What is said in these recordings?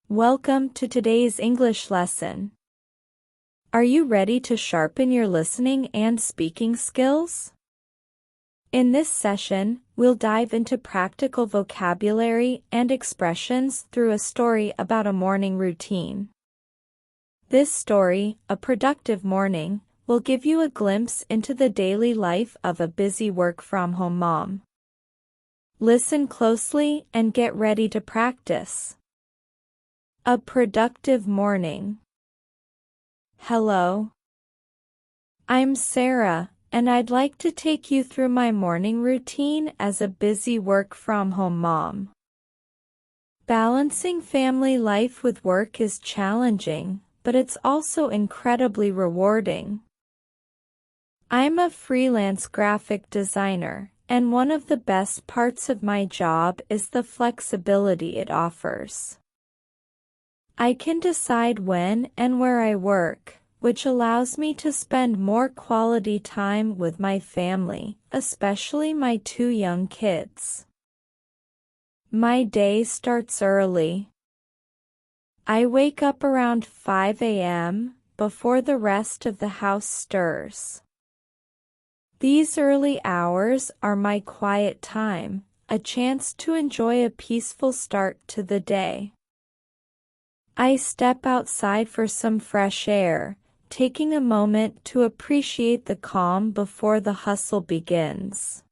Welcome to today's English lesson. Are you ready to sharpen your listening and speaking skills? In this session, we'll dive into practical vocabulary and expressions through a story about a morning routine. This story, A Productive Morning, will give you a glimpse into the daily life of a busy work-from-home mom. Listen closely and get ready to practice. A productive morning. Hello. I'm Sarah, and I'd like to take you through my morning routine as a busy work-from-home mom. Balancing family life with work is challenging, but it's also incredibly rewarding. I'm a freelance graphic designer, and one of the best parts of my job is the flexibility it offers. I can decide when and where I work, which allows me to spend more quality time with my family, especially my two young kids. My day starts early. I wake up around 5 a.m. before the rest of the house stirs. These early hours are my quiet time, a chance to enjoy a peaceful start to the day. I step outside for some fresh air, taking a moment to appreciate the calm before the hustle begins.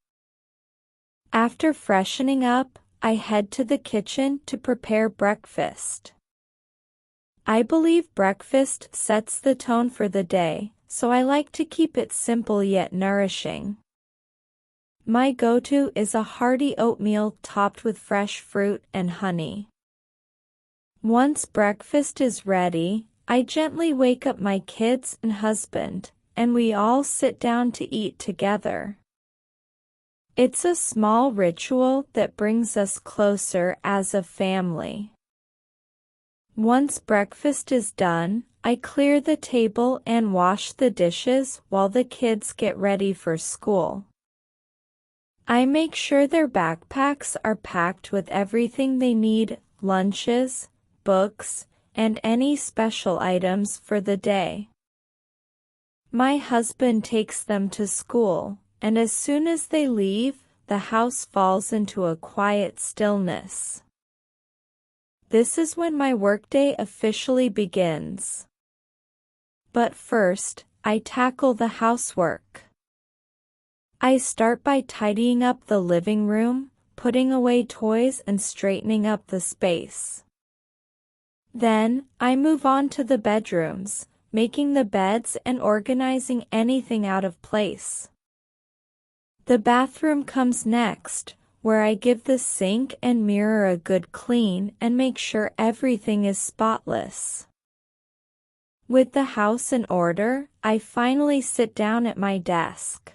After freshening up, I head to the kitchen to prepare breakfast. I believe breakfast sets the tone for the day, so I like to keep it simple yet nourishing. My go-to is a hearty oatmeal topped with fresh fruit and honey. Once breakfast is ready, I gently wake up my kids and husband, and we all sit down to eat together. It's a small ritual that brings us closer as a family. Once breakfast is done, I clear the table and wash the dishes while the kids get ready for school. I make sure their backpacks are packed with everything they need, lunches, books, and any special items for the day. My husband takes them to school, and as soon as they leave, the house falls into a quiet stillness. This is when my workday officially begins. But first, I tackle the housework. I start by tidying up the living room, putting away toys and straightening up the space. Then, I move on to the bedrooms, making the beds and organizing anything out of place. The bathroom comes next, where I give the sink and mirror a good clean and make sure everything is spotless. With the house in order, I finally sit down at my desk.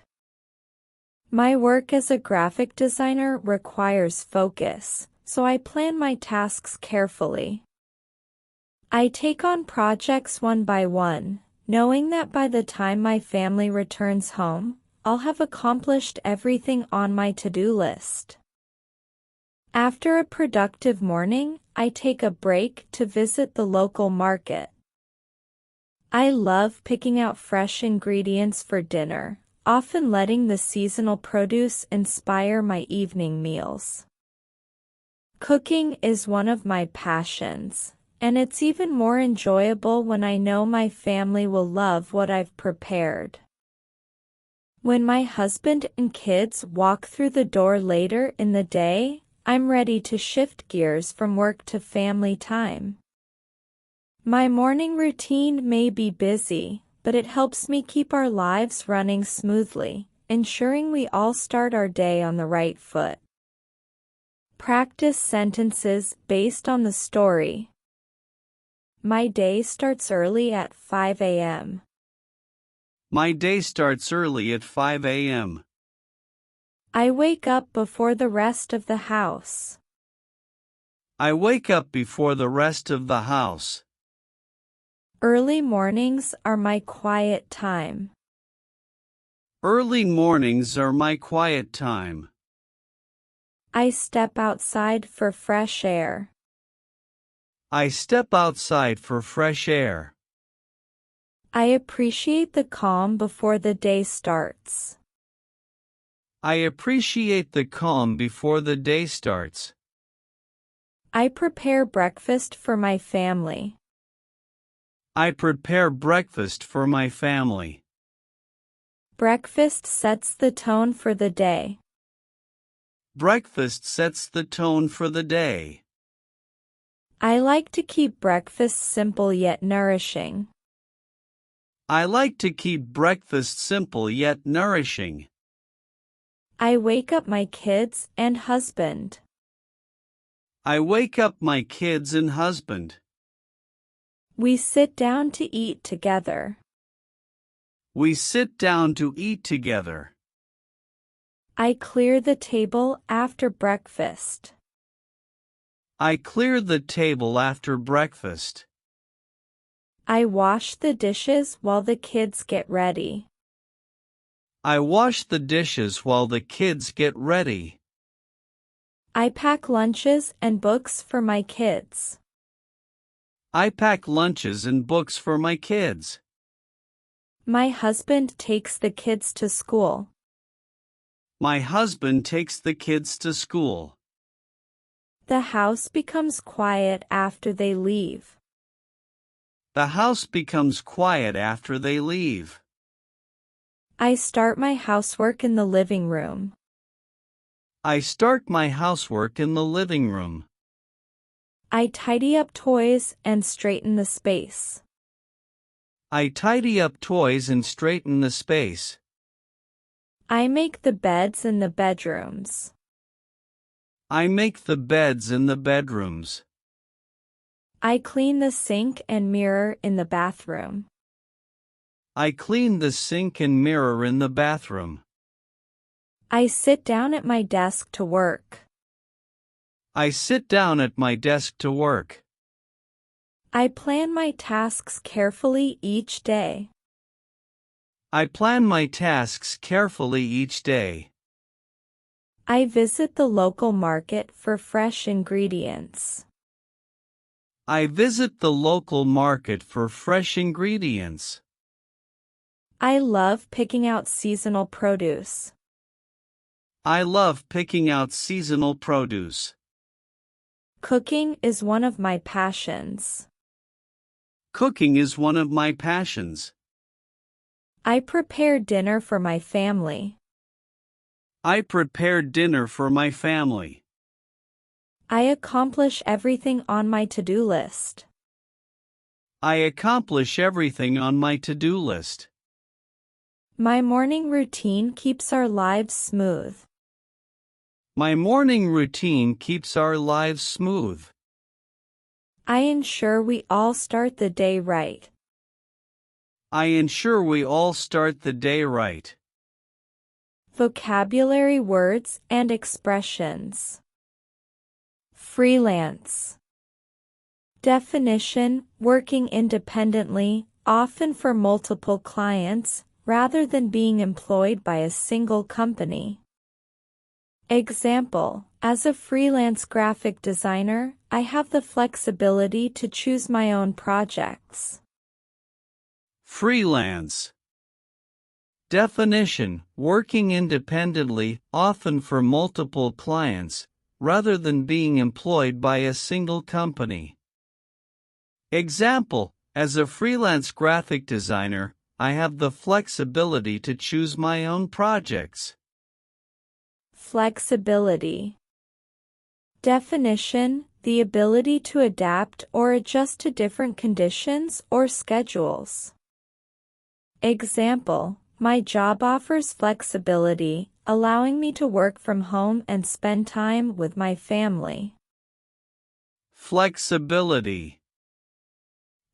My work as a graphic designer requires focus, so I plan my tasks carefully. I take on projects one by one, knowing that by the time my family returns home, I'll have accomplished everything on my to-do list. After a productive morning, I take a break to visit the local market. I love picking out fresh ingredients for dinner, often letting the seasonal produce inspire my evening meals. Cooking is one of my passions, and it's even more enjoyable when I know my family will love what I've prepared. When my husband and kids walk through the door later in the day, I'm ready to shift gears from work to family time. My morning routine may be busy, but it helps me keep our lives running smoothly, ensuring we all start our day on the right foot. Practice sentences based on the story. My day starts early at 5 a.m. My day starts early at 5 a.m. I wake up before the rest of the house. I wake up before the rest of the house. Early mornings are my quiet time. Early mornings are my quiet time. I step outside for fresh air. I step outside for fresh air. I appreciate the calm before the day starts. I appreciate the calm before the day starts. I prepare breakfast for my family. I prepare breakfast for my family. Breakfast sets the tone for the day. Breakfast sets the tone for the day. I like to keep breakfast simple yet nourishing. I like to keep breakfast simple yet nourishing. I wake up my kids and husband. I wake up my kids and husband. We sit down to eat together. We sit down to eat together. I clear the table after breakfast. I clear the table after breakfast. I wash the dishes while the kids get ready. I wash the dishes while the kids get ready. I pack lunches and books for my kids. I pack lunches and books for my kids. My husband takes the kids to school. My husband takes the kids to school. The house becomes quiet after they leave. The house becomes quiet after they leave. I start my housework in the living room. I start my housework in the living room. I tidy up toys and straighten the space. I tidy up toys and straighten the space. I make the beds in the bedrooms. I make the beds in the bedrooms. I clean the sink and mirror in the bathroom. I clean the sink and mirror in the bathroom. I sit down at my desk to work. I sit down at my desk to work. I plan my tasks carefully each day. I plan my tasks carefully each day. I visit the local market for fresh ingredients. I visit the local market for fresh ingredients. I love picking out seasonal produce. I love picking out seasonal produce. Cooking is one of my passions. Cooking is one of my passions. I prepare dinner for my family. I prepare dinner for my family. I accomplish everything on my to-do list. I accomplish everything on my to-do list. My morning routine keeps our lives smooth. My morning routine keeps our lives smooth. I ensure we all start the day right. I ensure we all start the day right. Vocabulary words and expressions. Freelance. Definition: working independently, often for multiple clients, rather than being employed by a single company. Example: as a freelance graphic designer, I have the flexibility to choose my own projects. Freelance. Definition: working independently, often for multiple clients, rather than being employed by a single company. Example: as a freelance graphic designer, I have the flexibility to choose my own projects. Flexibility. Definition: the ability to adapt or adjust to different conditions or schedules. Example: my job offers flexibility, allowing me to work from home and spend time with my family. Flexibility.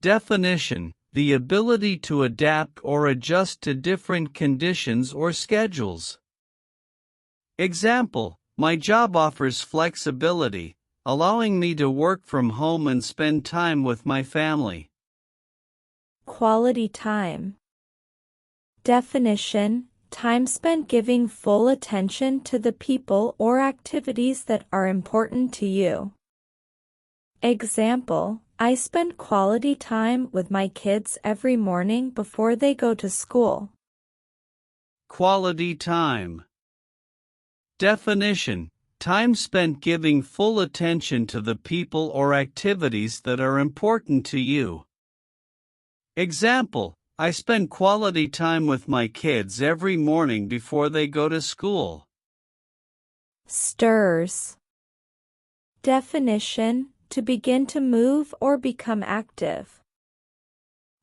Definition: the ability to adapt or adjust to different conditions or schedules. Example: my job offers flexibility, allowing me to work from home and spend time with my family. Quality time. Definition: time spent giving full attention to the people or activities that are important to you. Example: I spend quality time with my kids every morning before they go to school. Quality time. Definition: time spent giving full attention to the people or activities that are important to you. Example: I spend quality time with my kids every morning before they go to school. Stirs. Definition: to begin to move or become active.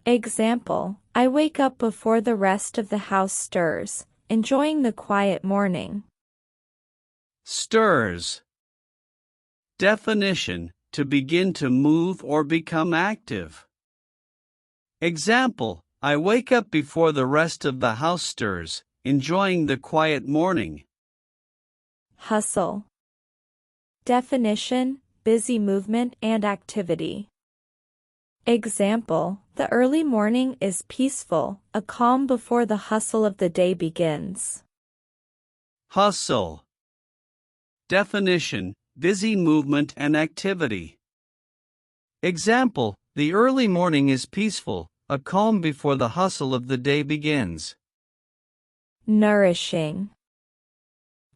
Example: I wake up before the rest of the house stirs, enjoying the quiet morning. Stirs. Definition: to begin to move or become active. Example: I wake up before the rest of the house stirs, enjoying the quiet morning. Hustle. Definition: busy movement and activity. Example: the early morning is peaceful, a calm before the hustle of the day begins. Hustle. Definition: busy movement and activity. Example: the early morning is peaceful, a calm before the hustle of the day begins. Nourishing.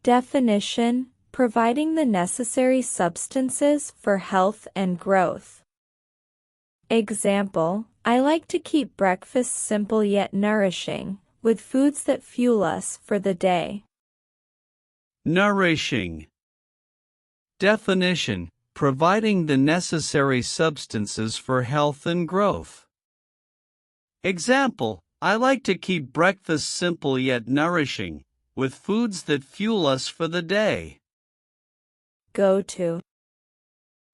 Definition: providing the necessary substances for health and growth. Example: I like to keep breakfast simple yet nourishing, with foods that fuel us for the day. Nourishing. Definition: providing the necessary substances for health and growth. Example: I like to keep breakfast simple yet nourishing, with foods that fuel us for the day. Go-to.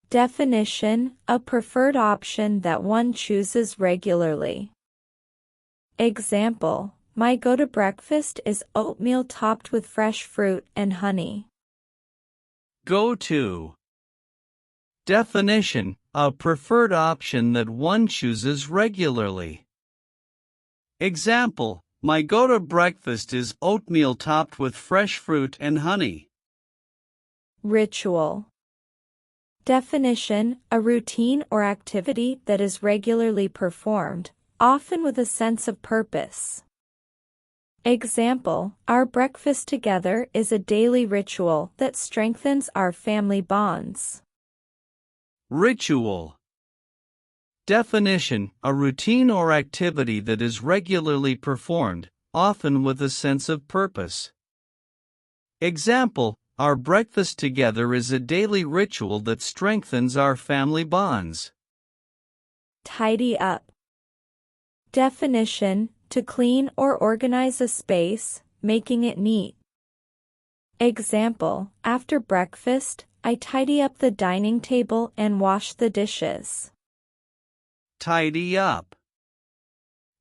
Definition: a preferred option that one chooses regularly. Example: my go-to breakfast is oatmeal topped with fresh fruit and honey. Go-to. Definition: a preferred option that one chooses regularly. Example: my go-to breakfast is oatmeal topped with fresh fruit and honey. Ritual. Definition: a routine or activity that is regularly performed, often with a sense of purpose. Example: our breakfast together is a daily ritual that strengthens our family bonds. Ritual. Definition: a routine or activity that is regularly performed, often with a sense of purpose. Example: our breakfast together is a daily ritual that strengthens our family bonds. Tidy up. Definition: to clean or organize a space, making it neat. Example: after breakfast, I tidy up the dining table and wash the dishes. Tidy up.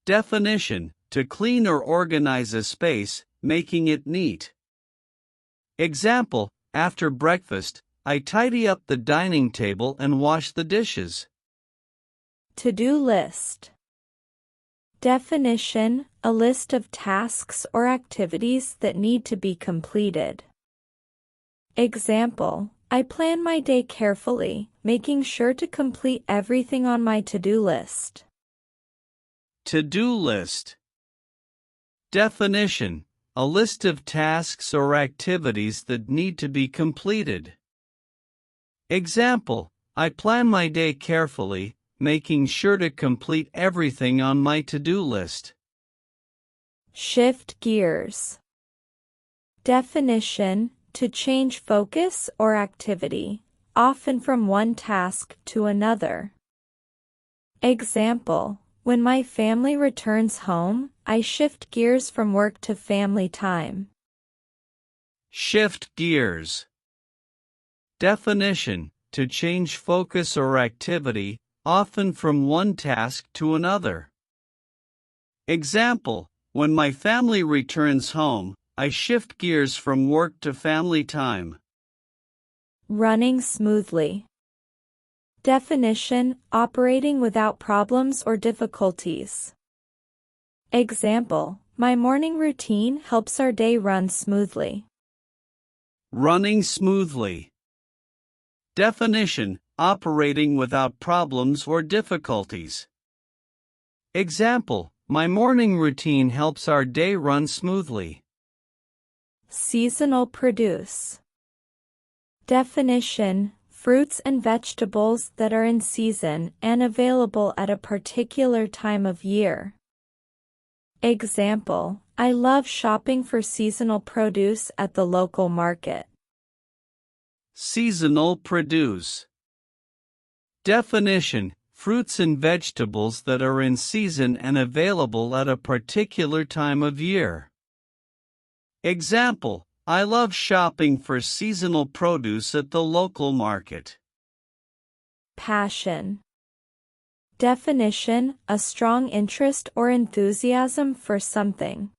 Definition: to clean or organize a space, making it neat. Example: after breakfast, I tidy up the dining table and wash the dishes. To-do list. Definition: a list of tasks or activities that need to be completed. Example: I plan my day carefully, making sure to complete everything on my to-do list. To-do list. Definition: a list of tasks or activities that need to be completed. Example: I plan my day carefully, making sure to complete everything on my to-do list. Shift gears. Definition: to change focus or activity, often from one task to another. Example: when my family returns home, I shift gears from work to family time. Shift gears. Definition: to change focus or activity, often from one task to another. Example: when my family returns home, I shift gears from work to family time. Running smoothly. Definition: operating without problems or difficulties. Example: my morning routine helps our day run smoothly. Running smoothly. Definition: operating without problems or difficulties. Example, my morning routine helps our day run smoothly. Seasonal produce. Definition: fruits and vegetables that are in season and available at a particular time of year. Example, I love shopping for seasonal produce at the local market. Seasonal produce. Definition: fruits and vegetables that are in season and available at a particular time of year. Example, I love shopping for seasonal produce at the local market. Passion. Definition: a strong interest or enthusiasm for something.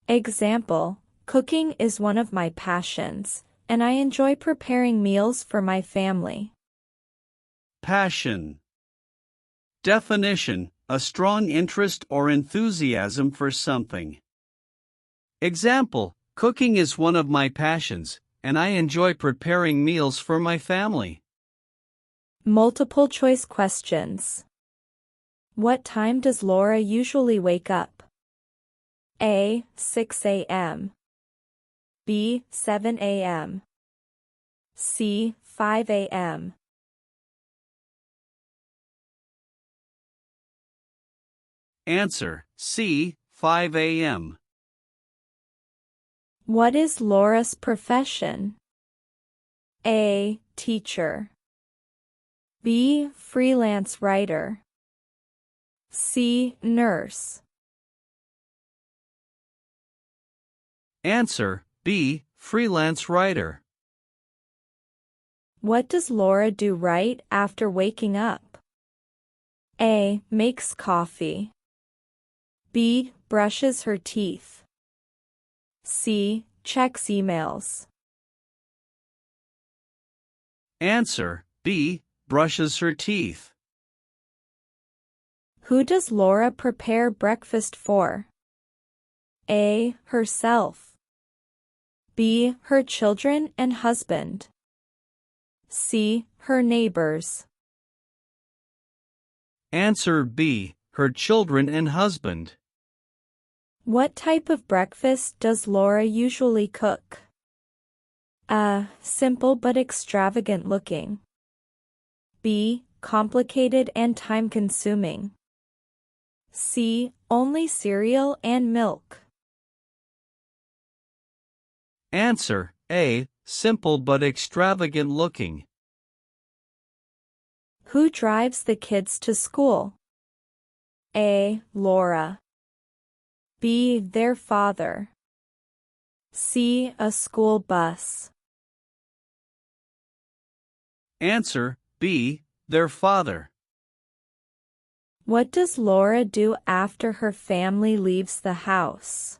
Example, cooking is one of my passions, and I enjoy preparing meals for my family. Passion. Definition: a strong interest or enthusiasm for something. Example, cooking is one of my passions, and I enjoy preparing meals for my family. Multiple choice questions. What time does Laura usually wake up? A. 6 a.m. B. 7 a.m. C. 5 a.m. Answer: C. 5 a.m. What is Laura's profession? A. Teacher. B. Freelance writer. C. Nurse. Answer: B. Freelance writer. What does Laura do right after waking up? A. Makes coffee. B. Brushes her teeth. C. Checks emails. Answer: B. Brushes her teeth. Who does Laura prepare breakfast for? A. Herself. B. Her children and husband. C. Her neighbors. Answer: B. Her children and husband. What type of breakfast does Laura usually cook? A. Simple but extravagant looking. B. Complicated and time-consuming. C. Only cereal and milk. Answer: A. Simple but extravagant looking. Who drives the kids to school? A. Laura. B. Their father. C. A school bus. Answer: B. Their father. What does Laura do after her family leaves the house?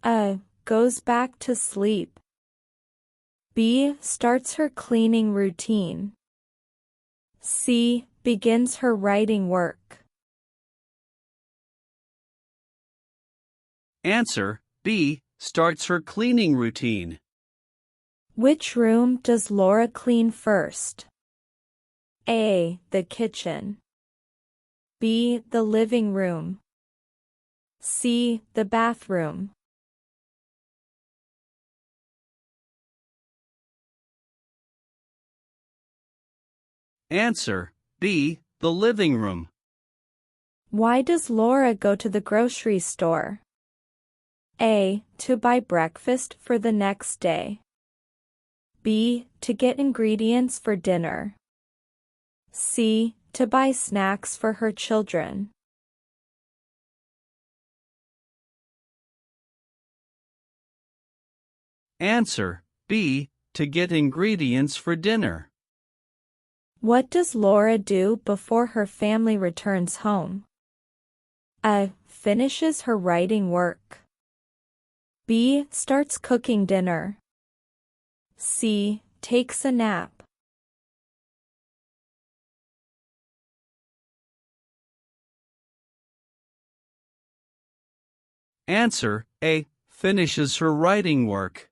A. Goes back to sleep. B. Starts her cleaning routine. C. Begins her writing work. Answer: B. Starts her cleaning routine. Which room does Laura clean first? A. The kitchen. B. The living room. C. The bathroom. Answer: B. The living room. Why does Laura go to the grocery store? A. To buy breakfast for the next day. B. To get ingredients for dinner. C. To buy snacks for her children. Answer: B. To get ingredients for dinner. What does Laura do before her family returns home? A. Finishes her writing work. B. Starts cooking dinner. C. Takes a nap. Answer: A. Finishes her writing work.